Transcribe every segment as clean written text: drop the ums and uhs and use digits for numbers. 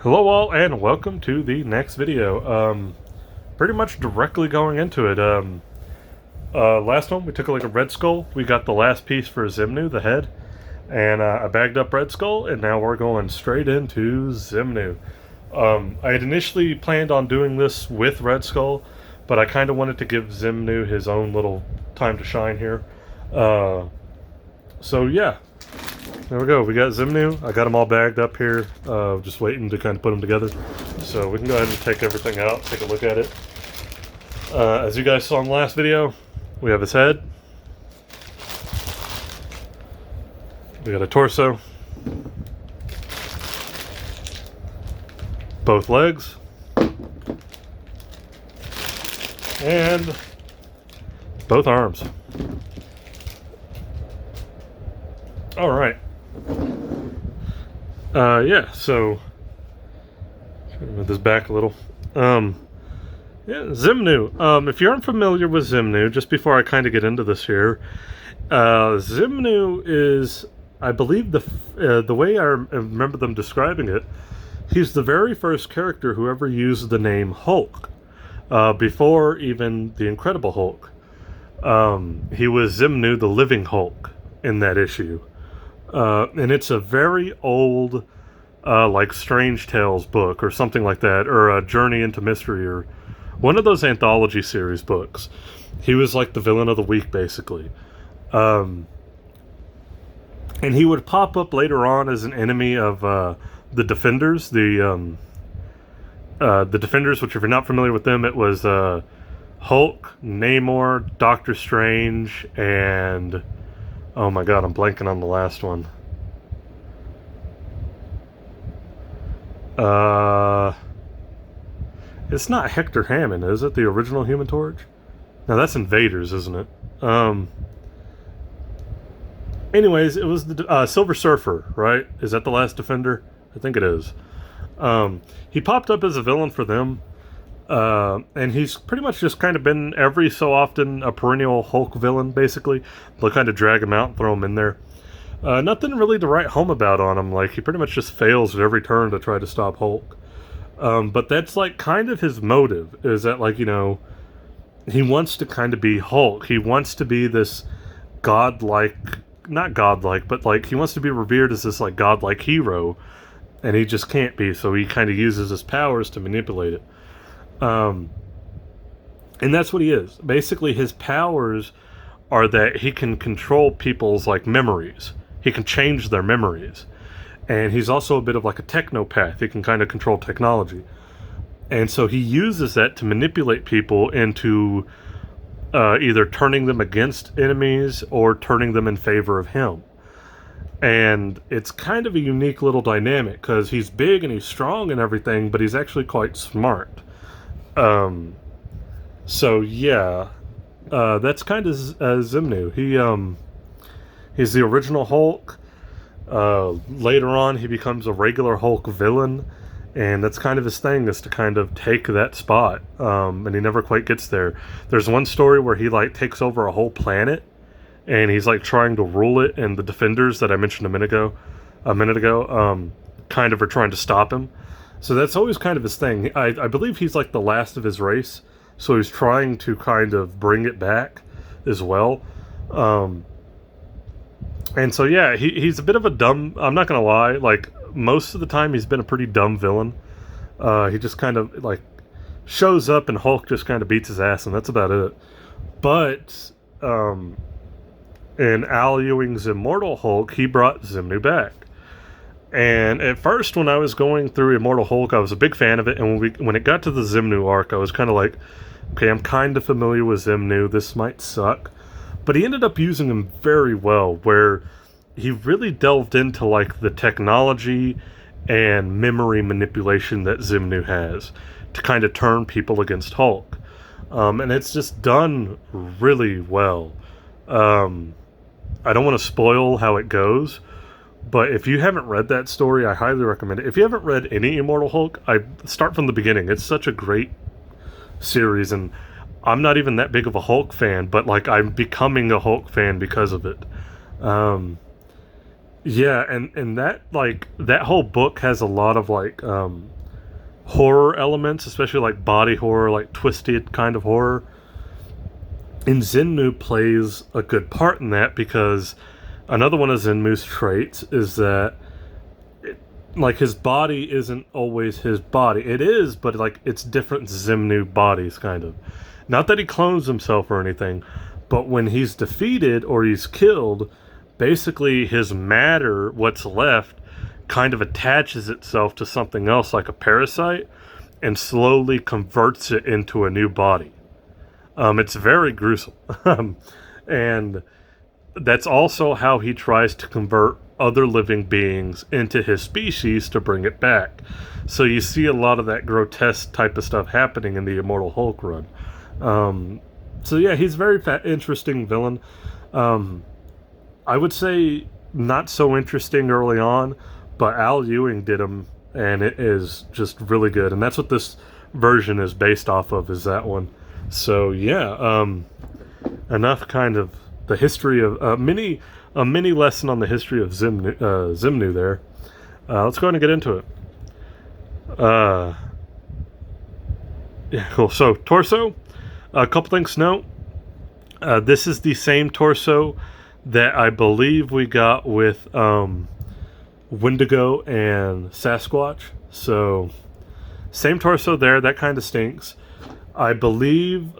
Hello all and welcome to the next video. Pretty much directly going into it. Last one we took like a Red Skull. We got the last piece for Xemnu, the head, and I bagged up Red Skull, and now we're going straight into Xemnu. I had initially planned on doing this with Red Skull, but I kind of wanted to give Xemnu his own little time to shine here. So yeah. There we go. We got Xemnu. I got them all bagged up here. Just waiting to kind of put them together. So we can go ahead and take everything out, take a look at it. As you guys saw in the last video, we have his head. We got a torso. Both legs. And both arms. Alright. Yeah, so try to move this back a little. Yeah, Xemnu. If you aren't familiar with Xemnu, just before I kind of get into this here, Xemnu is, I believe, the way I remember them describing it, he's the very first character who ever used the name Hulk, before even the Incredible Hulk. He was Xemnu, the Living Hulk, in that issue. And it's a very old, like Strange Tales book or something like that, or a Journey into Mystery, or one of those anthology series books. He was like the villain of the week, basically. And he would pop up later on as an enemy of the Defenders. The Defenders, which if you're not familiar with them, it was Hulk, Namor, Doctor Strange, and oh my god, I'm blanking on the last one. It's not Hector Hammond, is it? The original Human Torch? No, that's Invaders, isn't it? Anyways, it was the Silver Surfer, right? Is that the last Defender? I think it is. He popped up as a villain for them. And he's pretty much just kind of been every so often a perennial Hulk villain, basically. They'll kind of drag him out and throw him in there. Nothing really to write home about on him. Like, he pretty much just fails at every turn to try to stop Hulk. But that's, like, kind of his motive, is that, like, you know, he wants to kind of be Hulk. He wants to be this godlike, not godlike, but, like, he wants to be revered as this, like, godlike hero. And he just can't be, so he kind of uses his powers to manipulate it. And that's what he is. Basically, his powers are that he can control people's, like, memories. He can change their memories. And he's also a bit of like a technopath. He can kind of control technology. And so he uses that to manipulate people into either turning them against enemies or turning them in favor of him. And it's kind of a unique little dynamic, because he's big and he's strong and everything, but he's actually quite smart. So yeah, that's kind of Xemnu. He's the original Hulk. Later on, he becomes a regular Hulk villain, and that's kind of his thing, is to kind of take that spot. And he never quite gets there. There's one story where he like takes over a whole planet, and he's like trying to rule it, and the Defenders that I mentioned a minute ago, kind of are trying to stop him. So that's always kind of his thing. I believe he's like the last of his race, so he's trying to kind of bring it back as well. And so yeah, he's a bit of a dumb, I'm not gonna lie, like most of the time he's been a pretty dumb villain. He just kind of like shows up and Hulk just kind of beats his ass, and that's about it. But in Al Ewing's Immortal Hulk, he brought Xemnu back. And at first, when I was going through Immortal Hulk, I was a big fan of it. And when it got to the Xemnu arc, I was kind of like, okay, I'm kind of familiar with Xemnu. This might suck. But he ended up using him very well, where he really delved into like the technology and memory manipulation that Xemnu has to kind of turn people against Hulk. And it's just done really well. I don't want to spoil how it goes, but if you haven't read that story, I highly recommend it. If you haven't read any Immortal Hulk, I start from the beginning. It's such a great series, and I'm not even that big of a Hulk fan, but like I'm becoming a Hulk fan because of it. Yeah, and that that whole book has a lot of horror elements, especially like body horror, like twisted kind of horror. And Xemnu plays a good part in that because another one of Zenmu's traits is that like his body isn't always his body. It is, but like it's different Xemnu bodies, kind of. Not that he clones himself or anything, but when he's defeated or he's killed, basically his matter, what's left, kind of attaches itself to something else like a parasite and slowly converts it into a new body. It's very gruesome. And that's also how he tries to convert other living beings into his species to bring it back. So you see a lot of that grotesque type of stuff happening in the Immortal Hulk run. So yeah, he's a very interesting villain. I would say not so interesting early on, but Al Ewing did him, and it is just really good. And that's what this version is based off of, is that one. So yeah, enough kind of the history of a mini lesson on the history of Xemnu there. Let's go ahead and get into it. Yeah, cool. So torso, a couple things to note. This is the same torso that I believe we got with Wendigo and Sasquatch. So same torso there. That kind of stinks. I believe,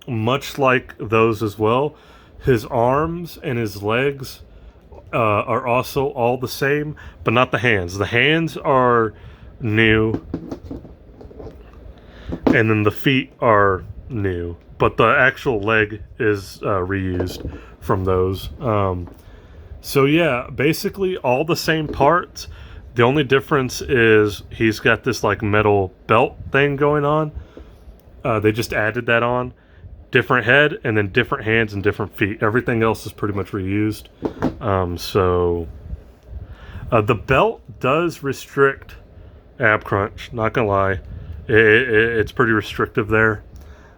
much like those as well, his arms and his legs are also all the same, but not the hands. The hands are new, and then the feet are new, but the actual leg is reused from those. So yeah, basically all the same parts. The only difference is he's got this like metal belt thing going on. They just added that on. Different head and then different hands and different feet. Everything else is pretty much reused. The belt does restrict ab crunch, not gonna lie. It's pretty restrictive there.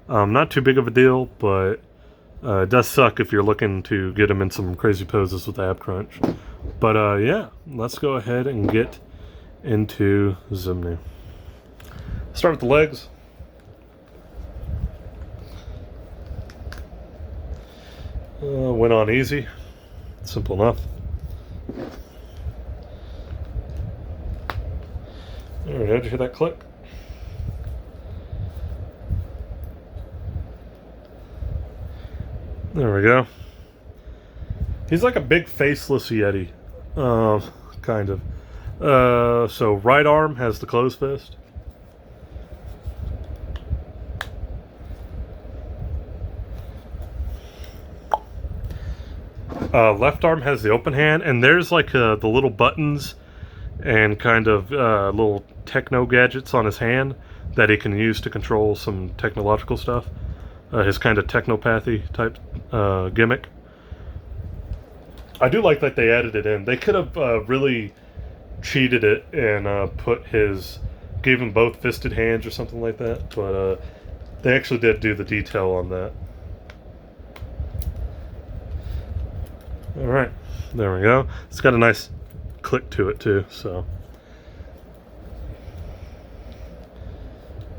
Not too big of a deal, but it does suck if you're looking to get him in some crazy poses with ab crunch. But yeah, let's go ahead and get into Xemnu. Start with the legs. Went on easy. Simple enough. There we go. Did you hear that click? There we go. He's like a big faceless Yeti. Kind of. So right arm has the closed fist. Left arm has the open hand, and there's like the little buttons and kind of little techno gadgets on his hand that he can use to control some technological stuff. His kind of technopathy type gimmick. I do like that they added it in. They could have really cheated it and gave him both fisted hands or something like that, but they actually did do the detail on that. All right, there we go. It's got a nice click to it too, so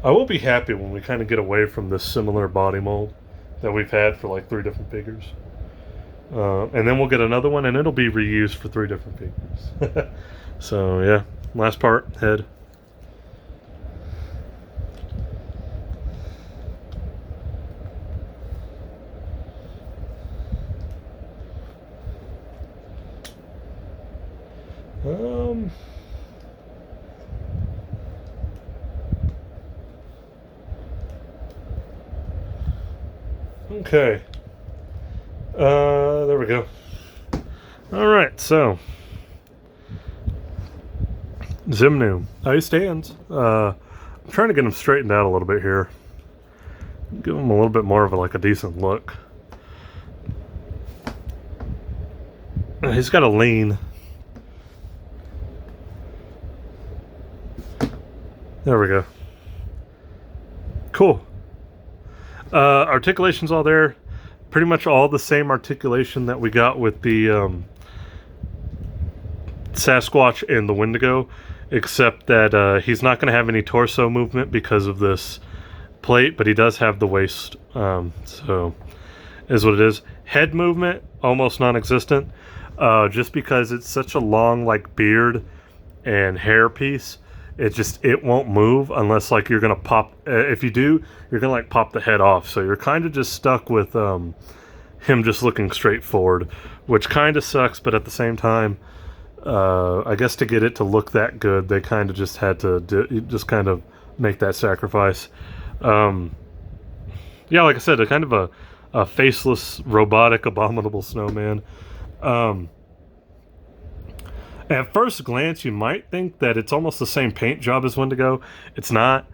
I will be happy when we kind of get away from this similar body mold that we've had for like 3 different figures, and then we'll get another one and it'll be reused for 3 different figures. So yeah, last part, head. Okay. There we go. All right, so Xemnu, how he stands. I'm trying to get him straightened out a little bit here. Give him a little bit more of a decent look. He's got a lean. There we go. Cool. Articulation's all there. Pretty much all the same articulation that we got with the Sasquatch in the Wendigo, except that he's not going to have any torso movement because of this plate, but he does have the waist. So is what it is. Head movement almost non-existent, just because it's such a long like beard and hair piece. It won't move unless like you're gonna pop. If you do, you're gonna like pop the head off. So you're kind of just stuck with him just looking straight forward, which kind of sucks. But at the same time, I guess to get it to look that good, they kind of just had to just kind of make that sacrifice. Yeah, like I said, a kind of a faceless, robotic, abominable snowman. At first glance, you might think that it's almost the same paint job as Wendigo. It's not.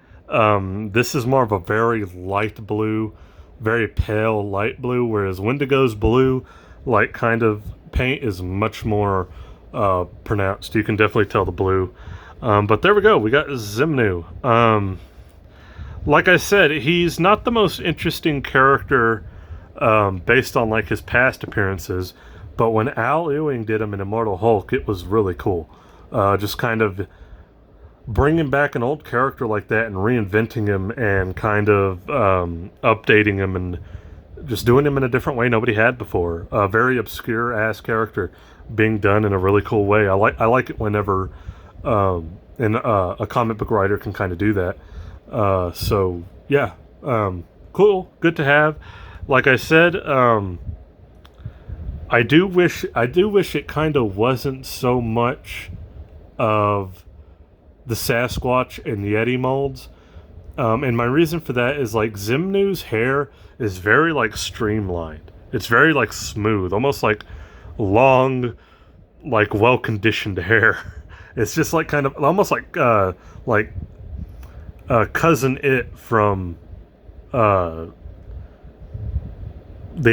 This is more of a very light blue, very pale light blue, whereas Wendigo's blue, like kind of paint is much more pronounced. You can definitely tell the blue. But there we go. We got Xemnu. Like I said, he's not the most interesting character based on like his past appearances. But when Al Ewing did him in Immortal Hulk, it was really cool. Just kind of bringing back an old character like that and reinventing him and kind of updating him and just doing him in a different way nobody had before. A very obscure ass character being done in a really cool way. I like it whenever a comic book writer can kind of do that. So yeah, cool, good to have. Like I said, I do wish it kind of wasn't so much of the Sasquatch and Yeti molds. And my reason for that is like Xemnu's hair is very like streamlined. It's very like smooth, almost like long, like well-conditioned hair. It's just like kind of almost like Cousin It from the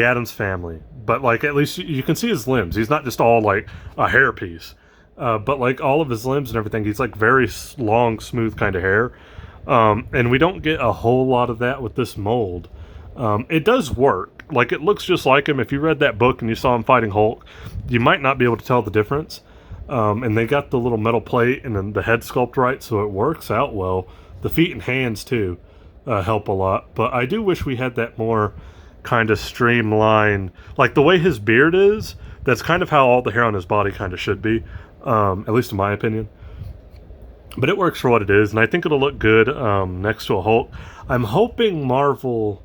Addams Family. But like at least you can see his limbs. He's not just all like a hair piece. But like all of his limbs and everything, he's like very long, smooth kind of hair. And we don't get a whole lot of that with this mold. It does work. Like it looks just like him. If you read that book and you saw him fighting Hulk, you might not be able to tell the difference. And they got the little metal plate and then the head sculpt right, so it works out well. The feet and hands too help a lot. But I do wish we had that more kind of streamlined, like the way his beard is. That's kind of how all the hair on his body kind of should be, at least in my opinion. But it works for what it is, and I think it'll look good next to a Hulk. I'm hoping Marvel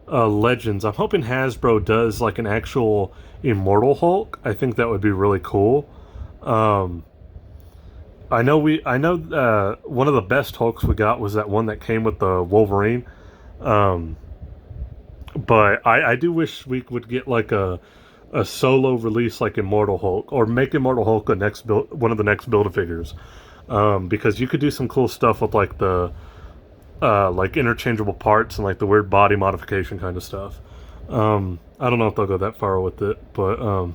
Legends, I'm hoping Hasbro does like an actual Immortal Hulk. I think that would be really cool. I know one of the best Hulks we got was that one that came with the Wolverine. But I do wish we would get like a solo release like Immortal Hulk, or make Immortal Hulk one of the next Build-A-Figures. Because you could do some cool stuff with like the like interchangeable parts and like the weird body modification kind of stuff. I don't know if they'll go that far with it, but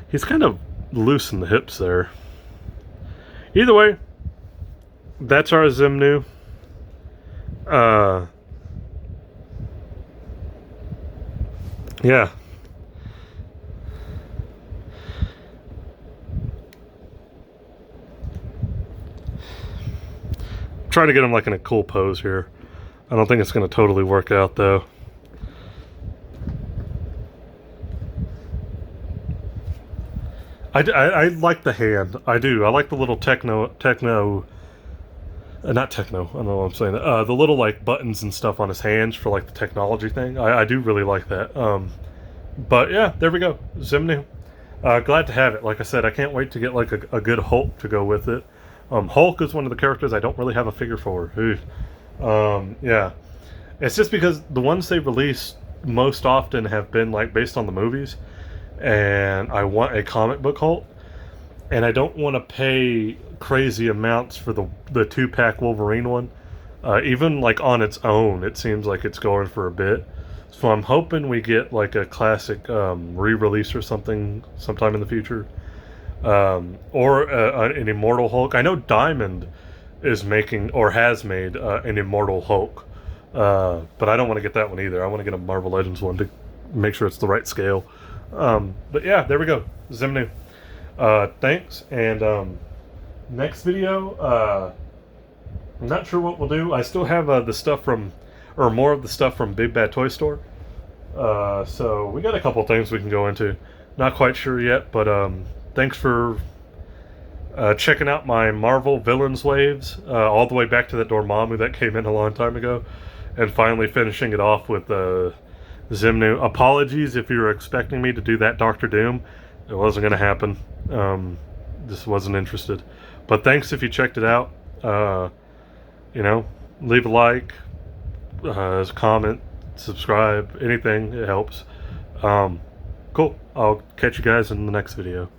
he's kind of loose in the hips there. Either way, that's our Xemnu. Yeah. Try to get him like in a cool pose here. I don't think it's going to totally work out though. I like the hand. I do. I like the little not techno. I don't know what I'm saying. The little like buttons and stuff on his hands for like the technology thing. I do really like that. But yeah, there we go. Xemnu. Glad to have it. Like I said, I can't wait to get like a good Hulk to go with it. Hulk is one of the characters I don't really have a figure for. Yeah. It's just because the ones they release most often have been like based on the movies, and I want a comic book Hulk, and I don't want to pay crazy amounts for the 2-pack Wolverine one. Even like on its own, it seems like it's going for a bit. So I'm hoping we get like a classic re-release or something sometime in the future. Or an Immortal Hulk. I know Diamond is making, or has made, an Immortal Hulk. But I don't want to get that one either. I want to get a Marvel Legends one to make sure it's the right scale. But yeah, there we go. Xemnu. Thanks, and next video, I'm not sure what we'll do. I still have the stuff from, or more of the stuff from Big Bad Toy Store. So we got a couple things we can go into. Not quite sure yet, but thanks for checking out my Marvel Villains waves, all the way back to that Dormammu that came in a long time ago, and finally finishing it off with Xemnu. Apologies if you were expecting me to do that Doctor Doom. It wasn't going to happen. Just wasn't interested. But thanks if you checked it out. You know, leave a like, comment, subscribe, anything. It helps. Cool. I'll catch you guys in the next video.